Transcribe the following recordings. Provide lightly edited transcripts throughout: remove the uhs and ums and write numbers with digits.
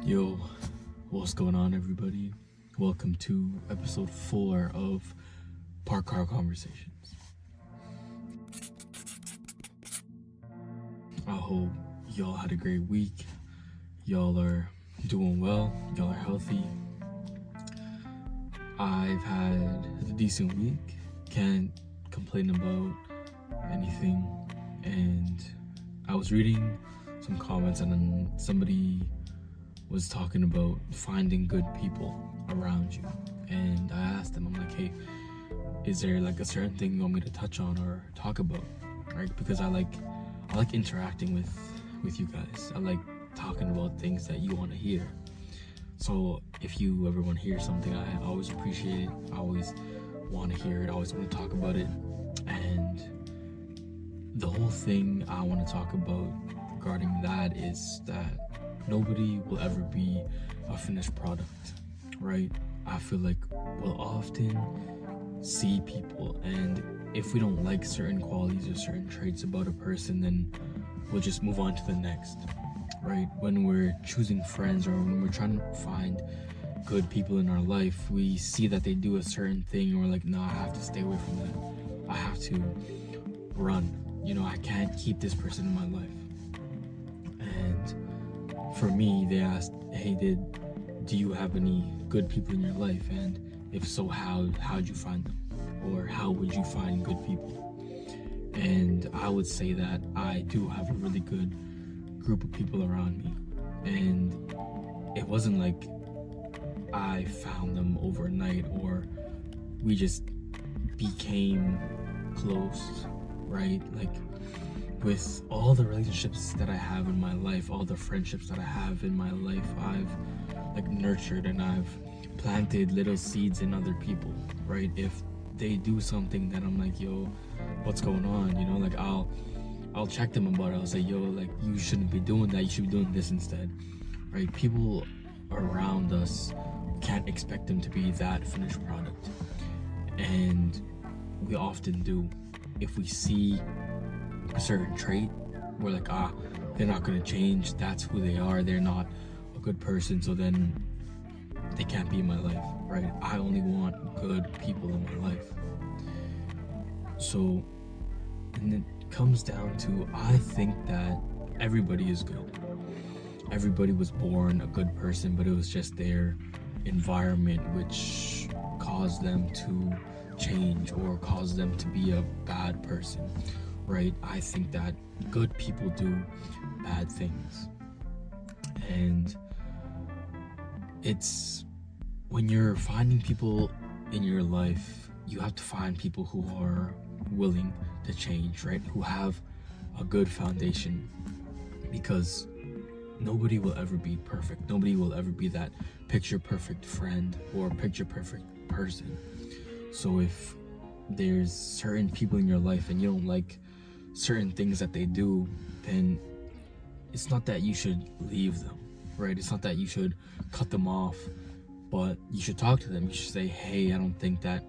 Yo, what's going on, everybody? Welcome to episode 4 of Park Car Conversations. I hope y'all had a great week. Y'all are doing well. Y'all are healthy. I've had a decent week. Can't complain about anything. And I was reading some comments, and then somebody was talking about finding good people around you, and I asked them, I'm like, hey, is there like a certain thing you want me to touch on or talk about, right? Because I like interacting with you guys. I like talking about things that you want to hear. So if you ever want to hear something, I always appreciate it. I always want to hear it. I always want to talk about it. And the whole thing I want to talk about regarding that is that nobody will ever be a finished product, right? I feel like we'll often see people, and if we don't like certain qualities or certain traits about a person, then we'll just move on to the next, right? When we're choosing friends or when we're trying to find good people in our life, we see that they do a certain thing and we're like, no, I have to stay away from that. I have to run. I can't keep this person in my life. And for me, they asked, hey, do you have any good people in your life? And if so, how'd you find them? Or how would you find good people? And I would say that I do have a really good group of people around me. And it wasn't like I found them overnight or we just became close, right? Like, with all the relationships that I have in my life, all the friendships that I have in my life, I've nurtured and I've planted little seeds in other people, right? If they do something that I'm like, yo, what's going on? I'll check them about it. I'll say, yo, like, you shouldn't be doing that. You should be doing this instead, right? People around us, can't expect them to be that finished product, and we often do. If we see a certain trait, we're like, they're not gonna change, that's who they are, they're not a good person, so then they can't be in my life, right? I only want good people in my life. So, and it comes down to, I think that everybody is good. Everybody was born a good person, but it was just their environment which caused them to change or caused them to be a bad person, right? I think that good people do bad things, and it's when you're finding people in your life, you have to find people who are willing to change, right? Who have a good foundation, because nobody will ever be perfect. Nobody will ever be that picture perfect friend or picture perfect person. So if there's certain people in your life and you don't like certain things that they do, then it's not that you should leave them, right? It's not that you should cut them off, but you should talk to them. You should say, hey, I don't think that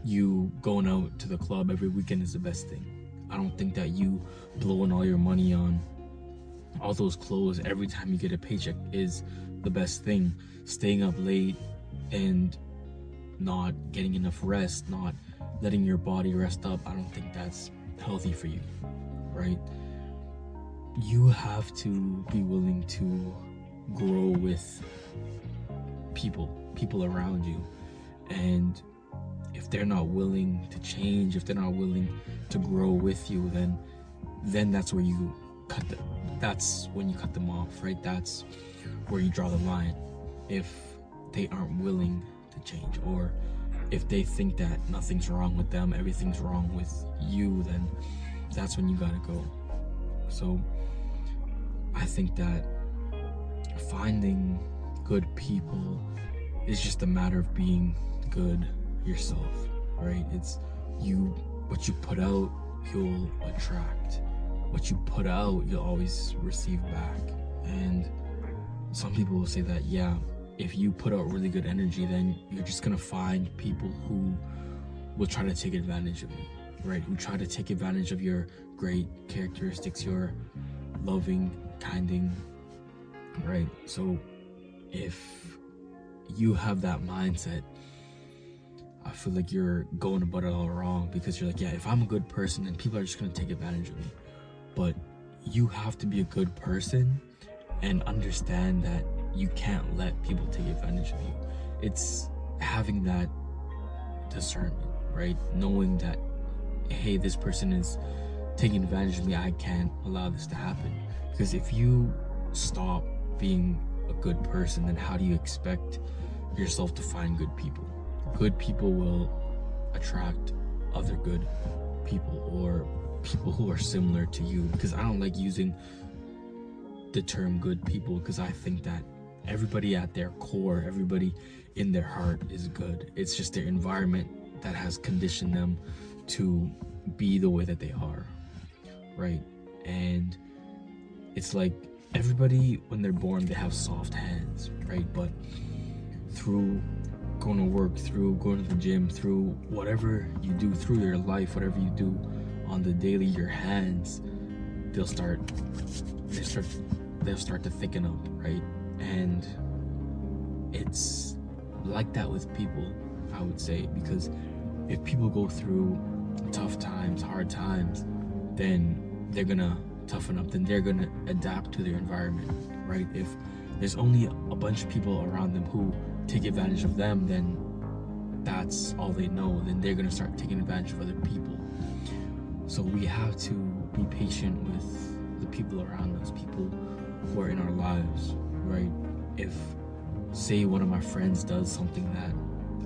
you going out to the club every weekend is the best thing. I don't think that you blowing all your money on all those clothes every time you get a paycheck is the best thing. Staying up late and not getting enough rest, not letting your body rest up, I don't think that's healthy for you, right? You have to be willing to grow with people around you, and if they're not willing to change, if they're not willing to grow with you, then that's where you that's when you cut them off, right? That's where you draw the line. If they aren't willing to change, or if they think that nothing's wrong with them, everything's wrong with you, then that's when you gotta go. So I think that finding good people is just a matter of being good yourself, right? It's what you put out, you'll attract. What you put out, you'll always receive back. And some people will say that, yeah, if you put out really good energy, then you're just gonna find people who will try to take advantage of you, right? Who try to take advantage of your great characteristics, your loving, kinding, right? So if you have that mindset, I feel like you're going about it all wrong, because you're like, yeah, if I'm a good person, then people are just going to take advantage of me. But you have to be a good person and understand that you can't let people take advantage of you. It's having that discernment, right? Knowing that, hey, this person is taking advantage of me, I can't allow this to happen. Because if you stop being a good person, then how do you expect yourself to find good people? Good people will attract other good people, or people who are similar to you. Because I don't like using the term good people, because I think that everybody at their core, everybody in their heart is good. It's just their environment that has conditioned them to be the way that they are, right? And it's like everybody, when they're born, they have soft hands, right? But through going to work, through going to the gym, through whatever you do, through your life, whatever you do on the daily, your hands, they'll start to thicken up, right? And it's like that with people, I would say, because if people go through tough times, hard times, then they're gonna toughen up, then they're gonna adapt to their environment, right? If there's only a bunch of people around them who take advantage of them, then that's all they know, then they're gonna start taking advantage of other people. So we have to be patient with the people around us, people who are in our lives, right? If, say, one of my friends does something that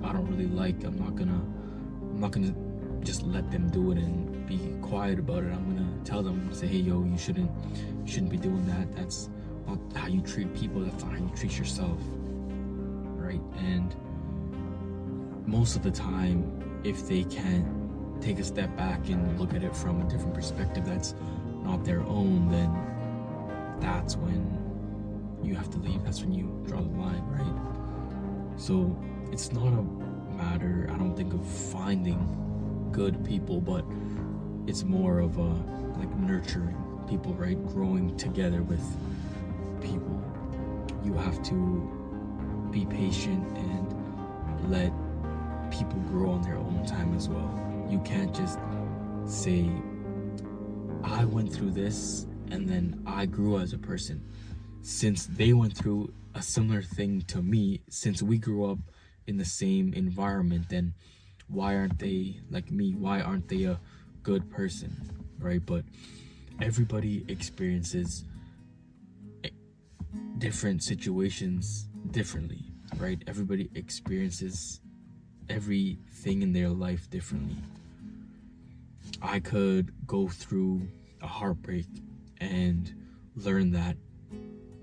I don't really like, I'm not gonna just let them do it and be quiet about it. I'm gonna tell them, say, hey, yo, you shouldn't be doing that. That's not how you treat people. That's not how you treat yourself, right? And most of the time, if they can't take a step back and look at it from a different perspective that's not their own, then that's when you have to leave. That's when you draw the line, right? So it's not a matter, I don't think, of finding good people, but it's more of a like nurturing people, right? Growing together with people. You have to be patient and let people grow on their own time as well. You can't just say, I went through this and then I grew as a person. Since they went through a similar thing to me, since we grew up in the same environment, then why aren't they like me? Why aren't they a good person, right? But everybody experiences different situations differently, right? Everybody experiences everything in their life differently. I could go through a heartbreak and learn that,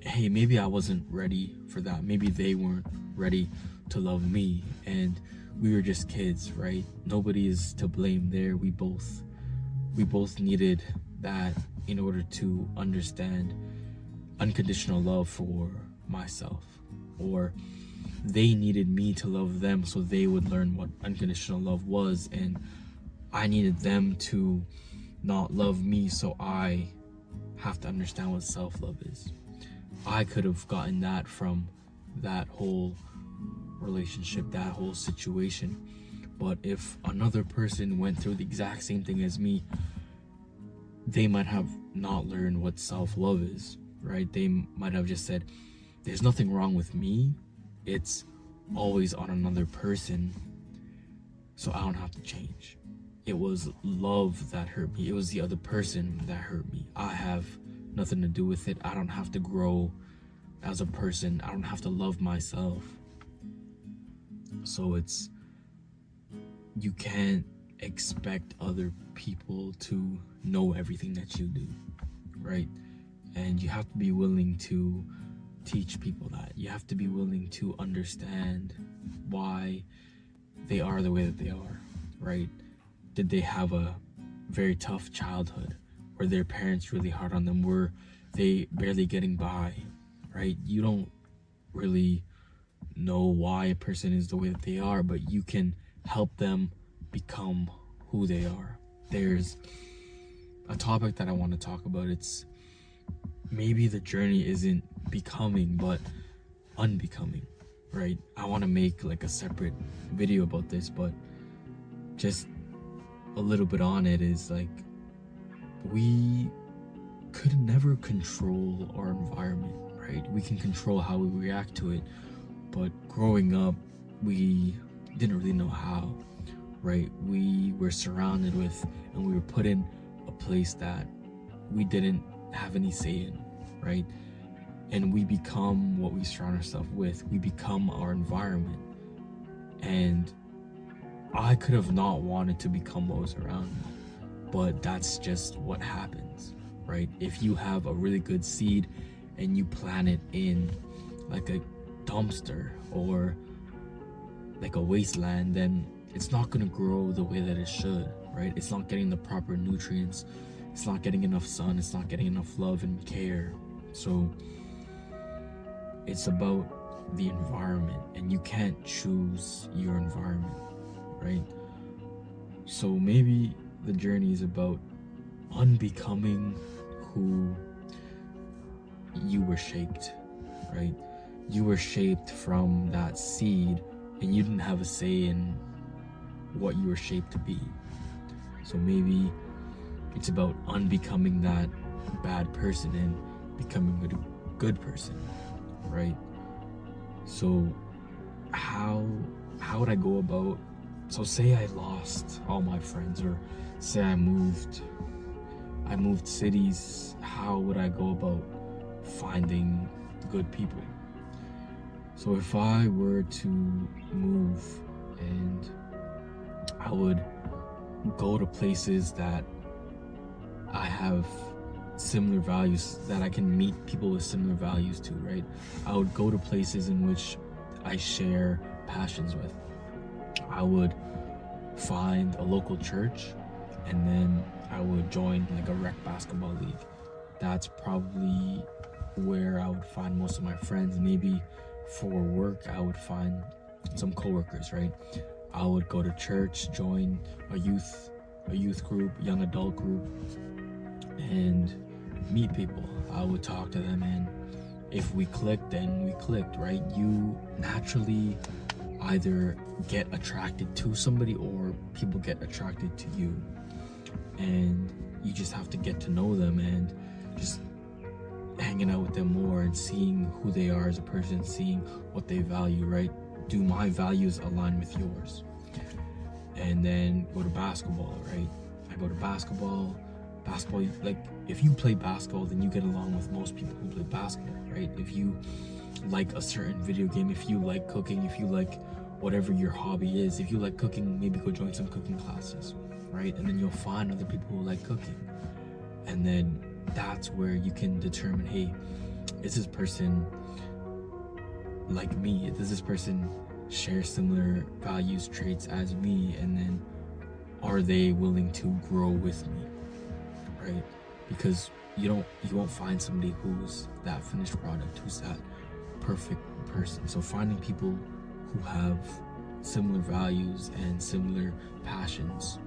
hey, maybe I wasn't ready for that. Maybe they weren't ready to love me, and we were just kids, right? Nobody is to blame there. We both needed that in order to understand unconditional love for myself, or they needed me to love them so they would learn what unconditional love was, and I needed them to not love me, so I have to understand what self-love is. I could have gotten that from that whole relationship, that whole situation. But if another person went through the exact same thing as me, they might have not learned what self-love is, right? They might have just said, there's nothing wrong with me, it's always on another person, so I don't have to change. It was love that hurt me. It was the other person that hurt me. I have nothing to do with it. I don't have to grow as a person. I don't have to love myself. So you can't expect other people to know everything that you do, right? And you have to be willing to teach people that. You have to be willing to understand why they are the way that they are, right? Did they have a very tough childhood? Were their parents really hard on them? Were they barely getting by, right? You don't really know why a person is the way that they are, but you can help them become who they are. There's a topic that I want to talk about. It's maybe the journey isn't becoming, but unbecoming, right? I want to make like a separate video about this, but just a little bit on it is like, we could never control our environment, right? We can control how we react to it, but growing up, we didn't really know how, right? We were surrounded with, and we were put in a place that we didn't have any say in, right? And we become what we surround ourselves with. We become our environment. And I could have not wanted to become what was around me, but that's just what happens, right? If you have a really good seed and you plant it in like a dumpster or like a wasteland, then it's not gonna grow the way that it should, right? It's not getting the proper nutrients, it's not getting enough sun, it's not getting enough love and care. So it's about the environment, and you can't choose your environment, right? So maybe the journey is about unbecoming who you were shaped, right? You were shaped from that seed, and you didn't have a say in what you were shaped to be. So maybe it's about unbecoming that bad person and becoming a good person, right? So how would I go about, so say I lost all my friends, or say I moved cities, how would I go about finding good people? So if I were to move, and I would go to places that I have similar values, that I can meet people with similar values to, right? I would go to places in which I share passions with. I would find a local church, and then I would join like a rec basketball league. That's probably where I would find most of my friends. Maybe for work, I would find some coworkers, right? I would go to church, join a youth group, young adult group, and meet people. I would talk to them, and if we clicked, then we clicked, right? You naturally either get attracted to somebody, or people get attracted to you, and you just have to get to know them and just hanging out with them more and seeing who they are as a person, seeing what they value, right? Do my values align with yours? And then go to basketball, right? I go to basketball, like if you play basketball, then you get along with most people who play basketball, right? If you like a certain video game, if you like cooking, if you like whatever your hobby is, if you like cooking, maybe go join some cooking classes, right? And then you'll find other people who like cooking, and then that's where you can determine, hey, is this person like me? Does this person share similar values, traits as me? And then are they willing to grow with me, right? Because you won't find somebody who's that finished product, who's that perfect person. So finding people who have similar values and similar passions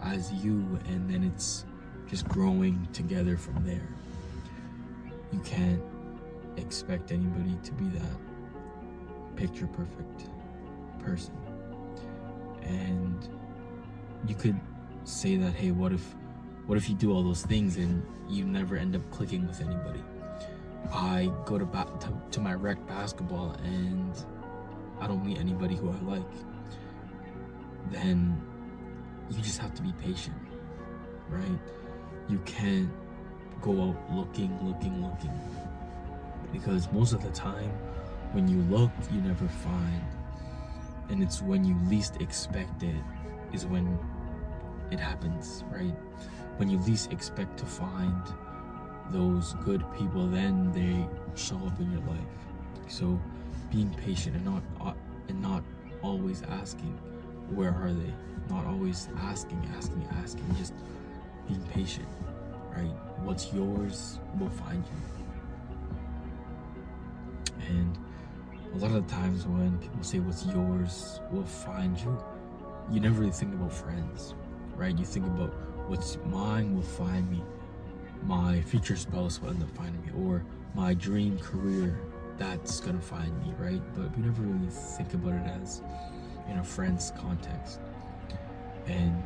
as you, and then it's just growing together from there. You can't expect anybody to be that picture perfect person. And you could say that, hey, what if you do all those things and you never end up clicking with anybody? I go to my rec basketball and I don't meet anybody who I like. Then you just have to be patient, right? You can't go out looking, because most of the time when you look, you never find. And it's when you least expect it is when it happens, right? When you least expect to find those good people, then they show up in your life. So being patient and not always asking, where are they? Not always asking, just being patient, right? What's yours will find you. And a lot of the times when people say what's yours will find you, you never really think about friends, right? You think about what's mine will find me. My future spouse will end up finding me, or my dream career that's gonna find me, right? But we never really think about it as in a friend's context. And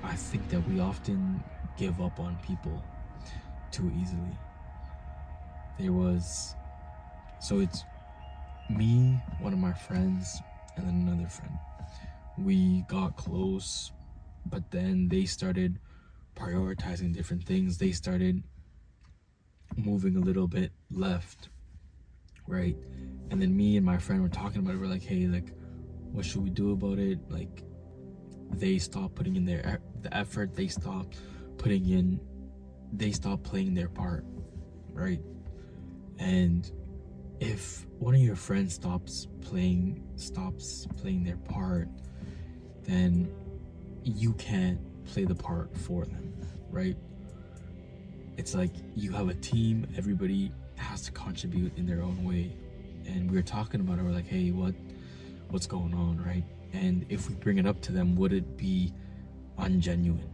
I think that we often give up on people too easily. It's me, one of my friends, and then another friend. We got close, but then they started prioritizing different things. They started moving a little bit left, right? And then me and my friend were talking about it. We're like, hey, like, what should we do about it? Like, they stopped putting in the effort. They stopped playing their part, right? And if one of your friends stops playing their part, then you can't play the part for them, right? It's like you have a team, everybody has to contribute in their own way. And we were talking about it, we're like, hey, what's going on, right? And if we bring it up to them, would it be ungenuine?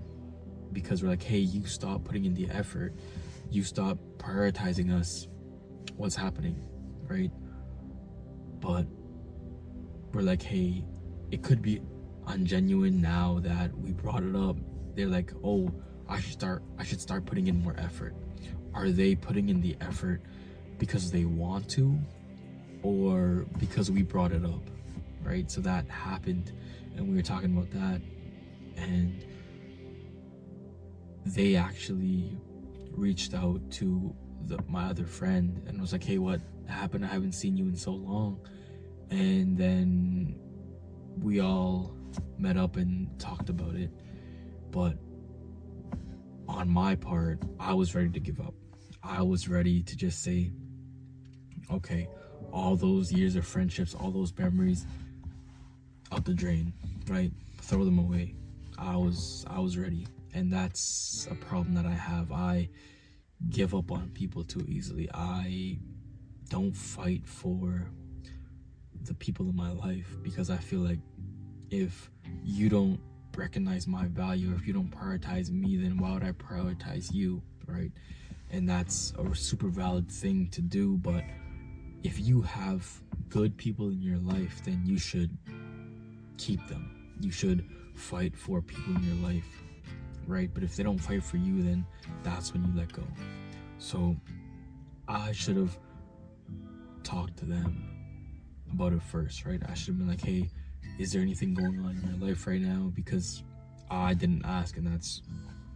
Because we're like, hey, you stop putting in the effort, you stop prioritizing us, what's happening, right? But we're like, hey, it could be ungenuine now that we brought it up. They're like, oh, I should start putting in more effort. Are they putting in the effort because they want to, or because we brought it up, right? So that happened, and we were talking about that, and they actually reached out to my other friend and was like, hey, what happened? I haven't seen you in so long. And then we all met up and talked about it. But on my part, I was ready to give up. I was ready to just say, okay, all those years of friendships, all those memories, out the drain, right? Throw them away. I was ready. And that's a problem that I have. I give up on people too easily. I don't fight for the people in my life because I feel like if you don't recognize my value, or if you don't prioritize me, then why would I prioritize you, right? And that's a super valid thing to do. But if you have good people in your life, then you should keep them. You should fight for people in your life, right? But if they don't fight for you, then that's when you let go. So I should have talked to them about it first, right? I should have been like, hey, is there anything going on in your life right now? Because I didn't ask, and that's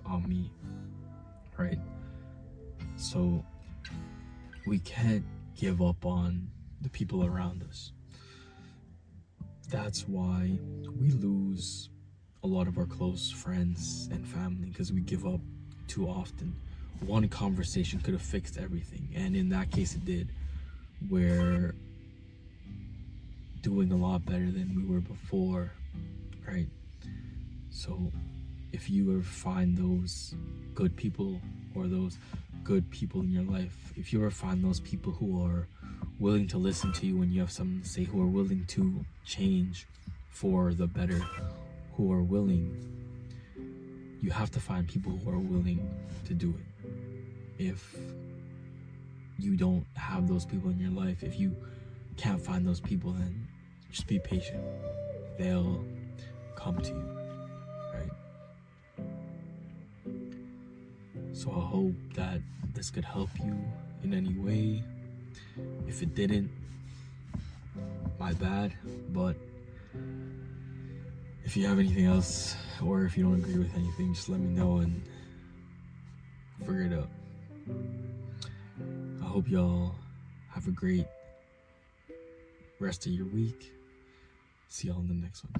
on me, right? So we can't give up on the people around us. That's why we lose a lot of our close friends and family, because we give up too often. One conversation could have fixed everything, and in that case it did. We're doing a lot better than we were before, right? So if you ever find those good people, or those good people in your life, if you ever find those people who are willing to listen to you when you have something to say, who are willing to change for the better, who are willing, you have to find people who are willing to do it. If you don't have those people in your life, if you can't find those people, then just be patient. They'll come to you, right? So I hope that this could help you in any way. If it didn't, my bad. But if you have anything else, or if you don't agree with anything, just let me know and figure it out. I hope y'all have a great rest of your week. See y'all in the next one.